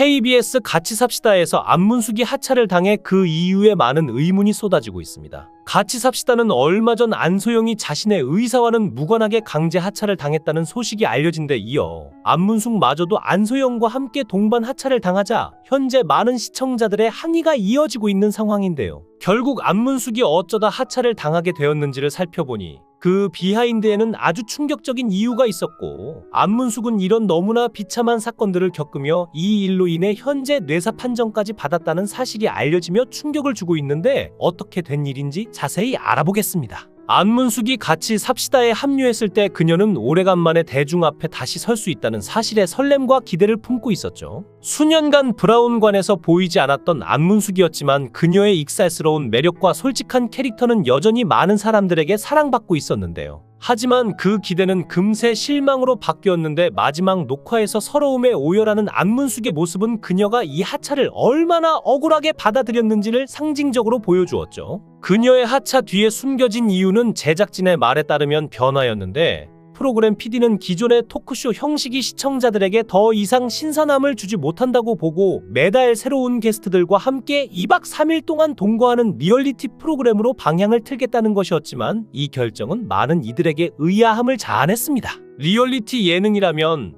KBS 같이 삽시다에서 안문숙이 하차를 당해 그 이후에 많은 의문이 쏟아지고 있습니다. 같이 삽시다는 얼마 전 안소영이 자신의 의사와는 무관하게 강제 하차를 당했다는 소식이 알려진 데 이어 안문숙마저도 안소영과 함께 동반 하차를 당하자 현재 많은 시청자들의 항의가 이어지고 있는 상황인데요. 결국 안문숙이 어쩌다 하차를 당하게 되었는지를 살펴보니 그 비하인드에는 아주 충격적인 이유가 있었고, 안문숙은 이런 너무나 비참한 사건들을 겪으며 이 일로 인해 현재 뇌사 판정까지 받았다는 사실이 알려지며 충격을 주고 있는데 어떻게 된 일인지 자세히 알아보겠습니다. 안문숙이 같이 삽시다에 합류했을 때 그녀는 오래간만에 대중 앞에 다시 설 수 있다는 사실에 설렘과 기대를 품고 있었죠. 수년간 브라운관에서 보이지 않았던 안문숙이었지만 그녀의 익살스러운 매력과 솔직한 캐릭터는 여전히 많은 사람들에게 사랑받고 있었는데요. 하지만 그 기대는 금세 실망으로 바뀌었는데 마지막 녹화에서 서러움에 오열하는 안문숙의 모습은 그녀가 이 하차를 얼마나 억울하게 받아들였는지를 상징적으로 보여주었죠. 그녀의 하차 뒤에 숨겨진 이유는 제작진의 말에 따르면 변화였는데, 프로그램 PD는 기존의 토크쇼 형식이 시청자들에게 더 이상 신선함을 주지 못한다고 보고 매달 새로운 게스트들과 함께 2박 3일 동안 동거하는 리얼리티 프로그램으로 방향을 틀겠다는 것이었지만 이 결정은 많은 이들에게 의아함을 자아냈습니다. 리얼리티 예능이라면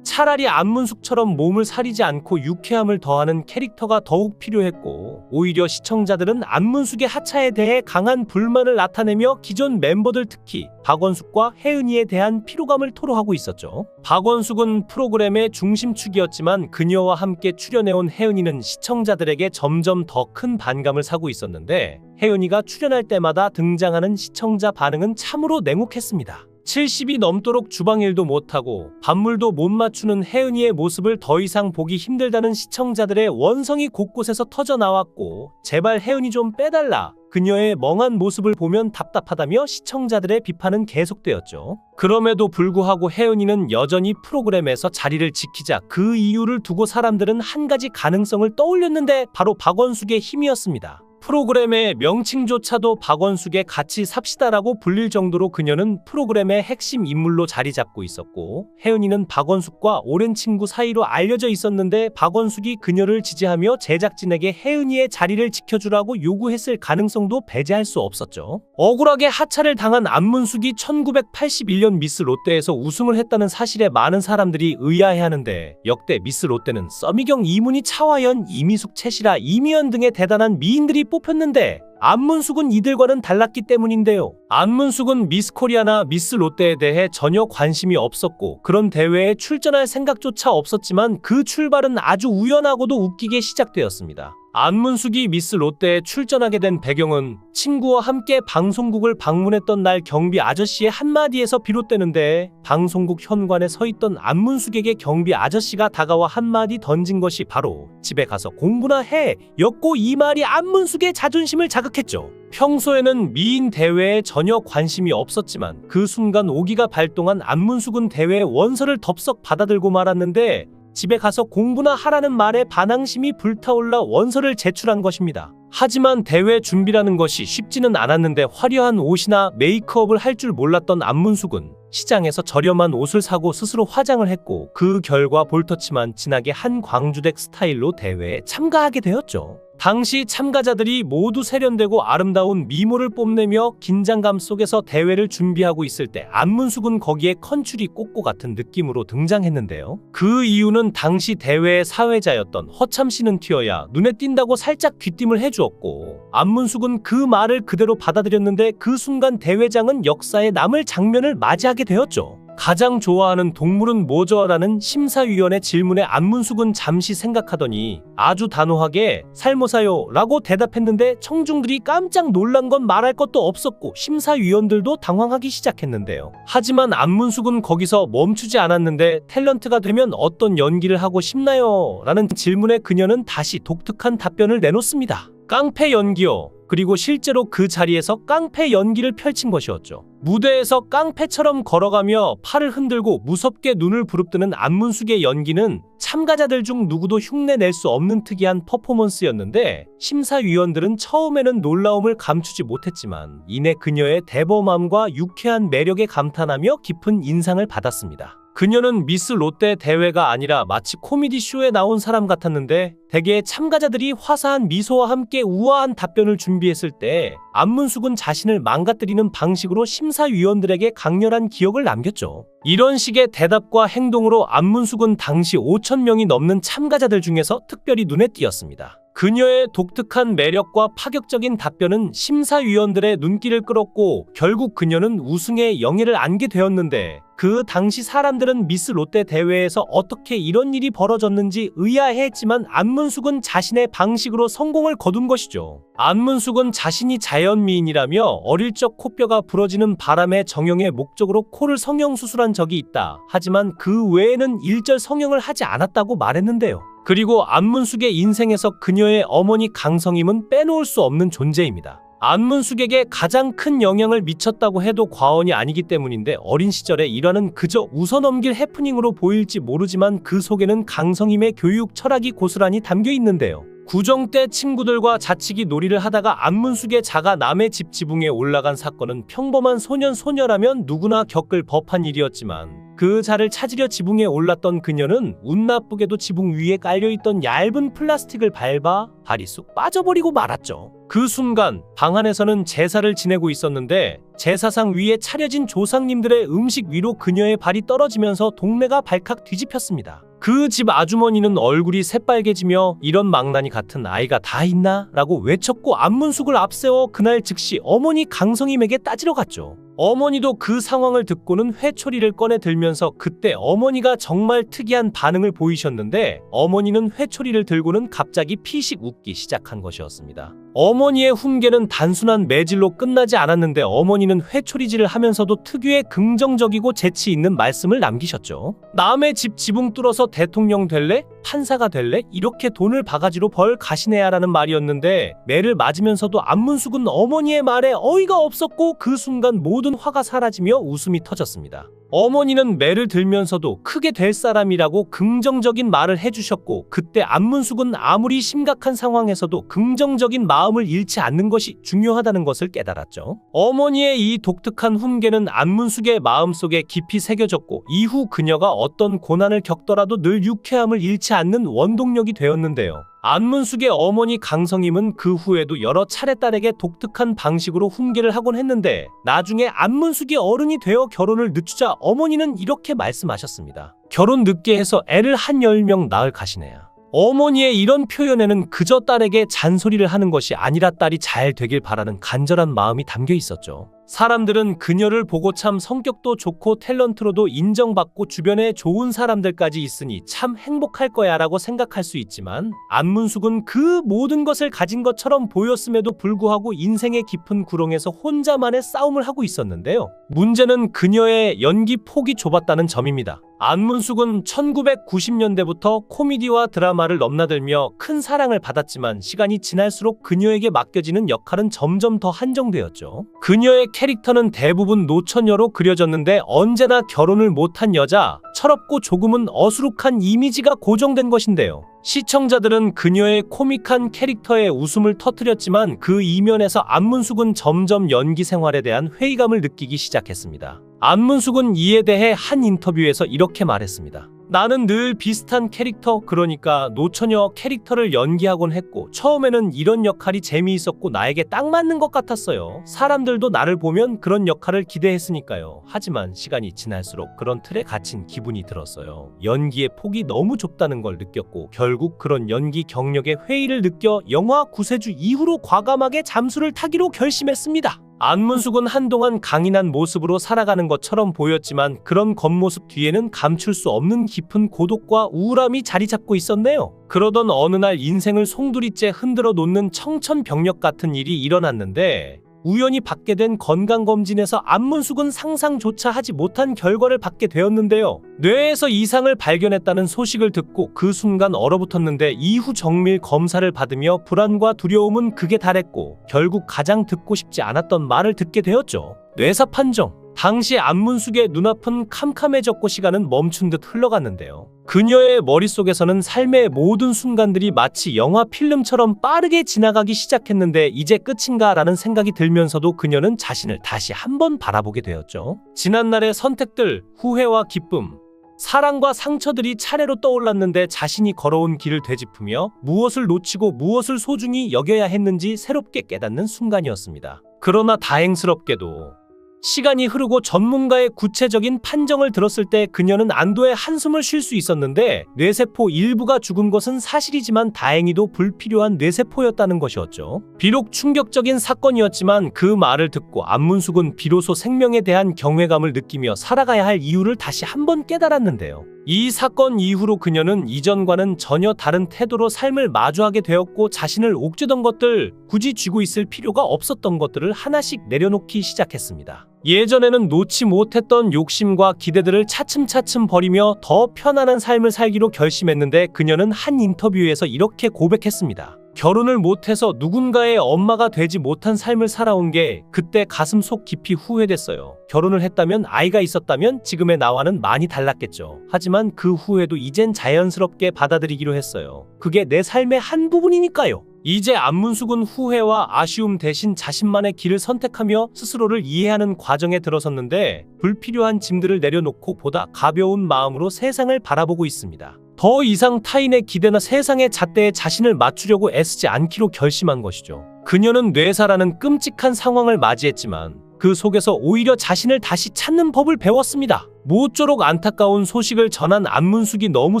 차라리 안문숙처럼 몸을 사리지 않고 유쾌함을 더하는 캐릭터가 더욱 필요했고, 오히려 시청자들은 안문숙의 하차에 대해 강한 불만을 나타내며 기존 멤버들 특히 박원숙과 혜은이에 대한 피로감을 토로하고 있었죠. 박원숙은 프로그램의 중심축이었지만 그녀와 함께 출연해온 혜은이는 시청자들에게 점점 더 큰 반감을 사고 있었는데, 혜은이가 출연할 때마다 등장하는 시청자 반응은 참으로 냉혹했습니다. 70이 넘도록 주방일도 못하고 밥물도 못 맞추는 혜은이의 모습을 더 이상 보기 힘들다는 시청자들의 원성이 곳곳에서 터져나왔고, 제발 혜은이 좀 빼달라, 그녀의 멍한 모습을 보면 답답하다며 시청자들의 비판은 계속되었죠. 그럼에도 불구하고 혜은이는 여전히 프로그램에서 자리를 지키자 그 이유를 두고 사람들은 한 가지 가능성을 떠올렸는데 바로 박원숙의 힘이었습니다. 프로그램의 명칭조차도 박원숙의 같이 삽시다라고 불릴 정도로 그녀는 프로그램의 핵심 인물로 자리 잡고 있었고, 혜은이는 박원숙과 오랜 친구 사이로 알려져 있었는데 박원숙이 그녀를 지지하며 제작진에게 혜은이의 자리를 지켜주라고 요구했을 가능성도 배제할 수 없었죠. 억울하게 하차를 당한 안문숙이 1981년 미스 롯데에서 우승을 했다는 사실에 많은 사람들이 의아해하는데, 역대 미스 롯데는 써미경, 이문희, 차화연, 이미숙, 채시라, 이미연 등의 대단한 미인들이 뽑혔는데 안문숙은 이들과는 달랐기 때문인데요. 안문숙은 미스 코리아나 미스 롯데에 대해 전혀 관심이 없었고 그런 대회에 출전할 생각조차 없었지만 그 출발은 아주 우연하고도 웃기게 시작되었습니다. 안문숙이 미스 롯데에 출전하게 된 배경은 친구와 함께 방송국을 방문했던 날 경비 아저씨의 한마디에서 비롯되는데, 방송국 현관에 서 있던 안문숙에게 경비 아저씨가 다가와 한마디 던진 것이 바로 "집에 가서 공부나 해" 였고, 이 말이 안문숙의 자존심을 자극했죠. 평소에는 미인 대회에 전혀 관심이 없었지만 그 순간 오기가 발동한 안문숙은 대회 원서를 덥석 받아들고 말았는데, 집에 가서 공부나 하라는 말에 반항심이 불타올라 원서를 제출한 것입니다. 하지만 대회 준비라는 것이 쉽지는 않았는데 화려한 옷이나 메이크업을 할 줄 몰랐던 안문숙은 시장에서 저렴한 옷을 사고 스스로 화장을 했고, 그 결과 볼터치만 진하게 한 광주댁 스타일로 대회에 참가하게 되었죠. 당시 참가자들이 모두 세련되고 아름다운 미모를 뽐내며 긴장감 속에서 대회를 준비하고 있을 때 안문숙은 거기에 컨츄리 꼬꼬 같은 느낌으로 등장했는데요. 그 이유는 당시 대회의 사회자였던 허참 씨는 튀어야 눈에 띈다고 살짝 귀띔을 해주었고, 안문숙은 그 말을 그대로 받아들였는데 그 순간 대회장은 역사에 남을 장면을 맞이하게 되었죠. 가장 좋아하는 동물은 뭐죠? 라는 심사위원의 질문에 안문숙은 잠시 생각하더니 아주 단호하게 "살모사요" 라고 대답했는데, 청중들이 깜짝 놀란 건 말할 것도 없었고 심사위원들도 당황하기 시작했는데요. 하지만 안문숙은 거기서 멈추지 않았는데, 탤런트가 되면 어떤 연기를 하고 싶나요? 라는 질문에 그녀는 다시 독특한 답변을 내놓습니다. "깡패 연기요." 그리고 실제로 그 자리에서 깡패 연기를 펼친 것이었죠. 무대에서 깡패처럼 걸어가며 팔을 흔들고 무섭게 눈을 부릅뜨는 안문숙의 연기는 참가자들 중 누구도 흉내낼 수 없는 특이한 퍼포먼스였는데, 심사위원들은 처음에는 놀라움을 감추지 못했지만 이내 그녀의 대범함과 유쾌한 매력에 감탄하며 깊은 인상을 받았습니다. 그녀는 미스 롯데 대회가 아니라 마치 코미디 쇼에 나온 사람 같았는데 대개 참가자들이 화사한 미소와 함께 우아한 답변을 준비했을 때 안문숙은 자신을 망가뜨리는 방식으로 심사위원들에게 강렬한 기억을 남겼죠. 이런 식의 대답과 행동으로 안문숙은 당시 5,000명이 넘는 참가자들 중에서 특별히 눈에 띄었습니다. 그녀의 독특한 매력과 파격적인 답변은 심사위원들의 눈길을 끌었고 결국 그녀는 우승의 영예를 안게 되었는데 그 당시 사람들은 미스 롯데 대회에서 어떻게 이런 일이 벌어졌는지 의아해했지만 안문숙은 자신의 방식으로 성공을 거둔 것이죠. 안문숙은 자신이 자연미인이라며 어릴 적 코뼈가 부러지는 바람에 정형의 목적으로 코를 성형수술한 적이 있다. 하지만 그 외에는 일절 성형을 하지 않았다고 말했는데요. 그리고 안문숙의 인생에서 그녀의 어머니 강성임은 빼놓을 수 없는 존재입니다. 안문숙에게 가장 큰 영향을 미쳤다고 해도 과언이 아니기 때문인데 어린 시절의 일화는 그저 웃어넘길 해프닝으로 보일지 모르지만 그 속에는 강성임의 교육 철학이 고스란히 담겨 있는데요. 구정 때 친구들과 자치기 놀이를 하다가 안문숙의 자가 남의 집 지붕에 올라간 사건은 평범한 소년 소녀라면 누구나 겪을 법한 일이었지만 그 자를 찾으려 지붕에 올랐던 그녀는 운 나쁘게도 지붕 위에 깔려있던 얇은 플라스틱을 밟아 발이 쑥 빠져버리고 말았죠. 그 순간 방 안에서는 제사를 지내고 있었는데 제사상 위에 차려진 조상님들의 음식 위로 그녀의 발이 떨어지면서 동네가 발칵 뒤집혔습니다. 그 집 아주머니는 얼굴이 새빨개지며 이런 망나니 같은 아이가 다 있나? 라고 외쳤고 안문숙을 앞세워 그날 즉시 어머니 강성임에게 따지러 갔죠. 어머니도 그 상황을 듣고는 회초리를 꺼내 들면서 그때 어머니가 정말 특이한 반응을 보이셨는데 어머니는 회초리를 들고는 갑자기 피식 웃기 시작한 것이었습니다. 어머니의 훈계는 단순한 매질로 끝나지 않았는데 어머니는 회초리질을 하면서도 특유의 긍정적이고 재치 있는 말씀을 남기셨죠. 남의 집 지붕 뚫어서 대통령 될래? 판사가 될래? 이렇게 돈을 바가지로 벌 가시네야라는 말이었는데 매를 맞으면서도 안문숙은 어머니의 말에 어이가 없었고 그 순간 모든 화가 사라지며 웃음이 터졌습니다. 어머니는 매를 들면서도 크게 될 사람이라고 긍정적인 말을 해주셨고 그때 안문숙은 아무리 심각한 상황에서도 긍정적인 마음을 잃지 않는 것이 중요하다는 것을 깨달았죠. 어머니의 이 독특한 훈계는 안문숙의 마음속에 깊이 새겨졌고 이후 그녀가 어떤 고난을 겪더라도 늘 유쾌함을 잃지 않는 원동력이 되었는데요. 안문숙의 어머니 강성임은 그 후에도 여러 차례 딸에게 독특한 방식으로 훈계를 하곤 했는데 나중에 안문숙이 어른이 되어 결혼을 늦추자 어머니는 이렇게 말씀하셨습니다. 결혼 늦게 해서 애를 한 10명 낳을 가시네야. 어머니의 이런 표현에는 그저 딸에게 잔소리를 하는 것이 아니라 딸이 잘 되길 바라는 간절한 마음이 담겨 있었죠. 사람들은 그녀를 보고 참 성격도 좋고 탤런트로도 인정받고 주변에 좋은 사람들까지 있으니 참 행복할 거야 라고 생각할 수 있지만 안문숙은 그 모든 것을 가진 것처럼 보였음에도 불구하고 인생의 깊은 구렁에서 혼자만의 싸움을 하고 있었는데요. 문제는 그녀의 연기 폭이 좁았다는 점입니다. 안문숙은 1990년대부터 코미디와 드라마를 넘나들며 큰 사랑을 받았지만 시간이 지날수록 그녀에게 맡겨지는 역할은 점점 더 한정되었죠. 그녀의 캐릭터는 대부분 노처녀로 그려졌는데 언제나 결혼을 못한 여자, 철없고 조금은 어수룩한 이미지가 고정된 것인데요. 시청자들은 그녀의 코믹한 캐릭터에 웃음을 터뜨렸지만 그 이면에서 안문숙은 점점 연기 생활에 대한 회의감을 느끼기 시작했습니다. 안문숙은 이에 대해 한 인터뷰에서 이렇게 말했습니다. 나는 늘 비슷한 캐릭터, 그러니까 노처녀 캐릭터를 연기하곤 했고 처음에는 이런 역할이 재미있었고 나에게 딱 맞는 것 같았어요. 사람들도 나를 보면 그런 역할을 기대했으니까요. 하지만 시간이 지날수록 그런 틀에 갇힌 기분이 들었어요. 연기의 폭이 너무 좁다는 걸 느꼈고 결국 그런 연기 경력에 회의를 느껴 영화 구세주 이후로 과감하게 잠수를 타기로 결심했습니다. 안문숙은 한동안 강인한 모습으로 살아가는 것처럼 보였지만 그런 겉모습 뒤에는 감출 수 없는 깊은 고독과 우울함이 자리 잡고 있었네요. 그러던 어느 날 인생을 송두리째 흔들어 놓는 청천벽력 같은 일이 일어났는데 우연히 받게 된 건강검진에서 안문숙은 상상조차 하지 못한 결과를 받게 되었는데요. 뇌에서 이상을 발견했다는 소식을 듣고 그 순간 얼어붙었는데 이후 정밀 검사를 받으며 불안과 두려움은 극에 달했고 결국 가장 듣고 싶지 않았던 말을 듣게 되었죠. 뇌사 판정. 당시 안문숙의 눈앞은 캄캄해졌고 시간은 멈춘 듯 흘러갔는데요. 그녀의 머릿속에서는 삶의 모든 순간들이 마치 영화 필름처럼 빠르게 지나가기 시작했는데 이제 끝인가 라는 생각이 들면서도 그녀는 자신을 다시 한번 바라보게 되었죠. 지난날의 선택들, 후회와 기쁨, 사랑과 상처들이 차례로 떠올랐는데 자신이 걸어온 길을 되짚으며 무엇을 놓치고 무엇을 소중히 여겨야 했는지 새롭게 깨닫는 순간이었습니다. 그러나 다행스럽게도 시간이 흐르고 전문가의 구체적인 판정을 들었을 때 그녀는 안도의 한숨을 쉴 수 있었는데 뇌세포 일부가 죽은 것은 사실이지만 다행히도 불필요한 뇌세포였다는 것이었죠. 비록 충격적인 사건이었지만 그 말을 듣고 안문숙은 비로소 생명에 대한 경외감을 느끼며 살아가야 할 이유를 다시 한번 깨달았는데요. 이 사건 이후로 그녀는 이전과는 전혀 다른 태도로 삶을 마주하게 되었고 자신을 옥죄던 것들, 굳이 쥐고 있을 필요가 없었던 것들을 하나씩 내려놓기 시작했습니다. 예전에는 놓지 못했던 욕심과 기대들을 차츰차츰 버리며 더 편안한 삶을 살기로 결심했는데 그녀는 한 인터뷰에서 이렇게 고백했습니다. 결혼을 못해서 누군가의 엄마가 되지 못한 삶을 살아온 게 그때 가슴 속 깊이 후회됐어요. 결혼을 했다면 아이가 있었다면 지금의 나와는 많이 달랐겠죠. 하지만 그 후회도 이젠 자연스럽게 받아들이기로 했어요. 그게 내 삶의 한 부분이니까요. 이제 안문숙은 후회와 아쉬움 대신 자신만의 길을 선택하며 스스로를 이해하는 과정에 들어섰는데 불필요한 짐들을 내려놓고 보다 가벼운 마음으로 세상을 바라보고 있습니다. 더 이상 타인의 기대나 세상의 잣대에 자신을 맞추려고 애쓰지 않기로 결심한 것이죠. 그녀는 뇌사라는 끔찍한 상황을 맞이했지만 그 속에서 오히려 자신을 다시 찾는 법을 배웠습니다. 모쪼록 안타까운 소식을 전한 안문숙이 너무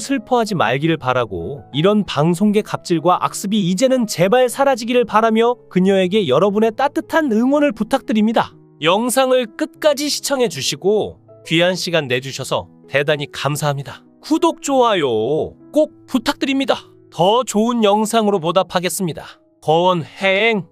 슬퍼하지 말기를 바라고 이런 방송계 갑질과 악습이 이제는 제발 사라지기를 바라며 그녀에게 여러분의 따뜻한 응원을 부탁드립니다. 영상을 끝까지 시청해 주시고 귀한 시간 내주셔서 대단히 감사합니다. 구독, 좋아요 꼭 부탁드립니다. 더 좋은 영상으로 보답하겠습니다. 거원행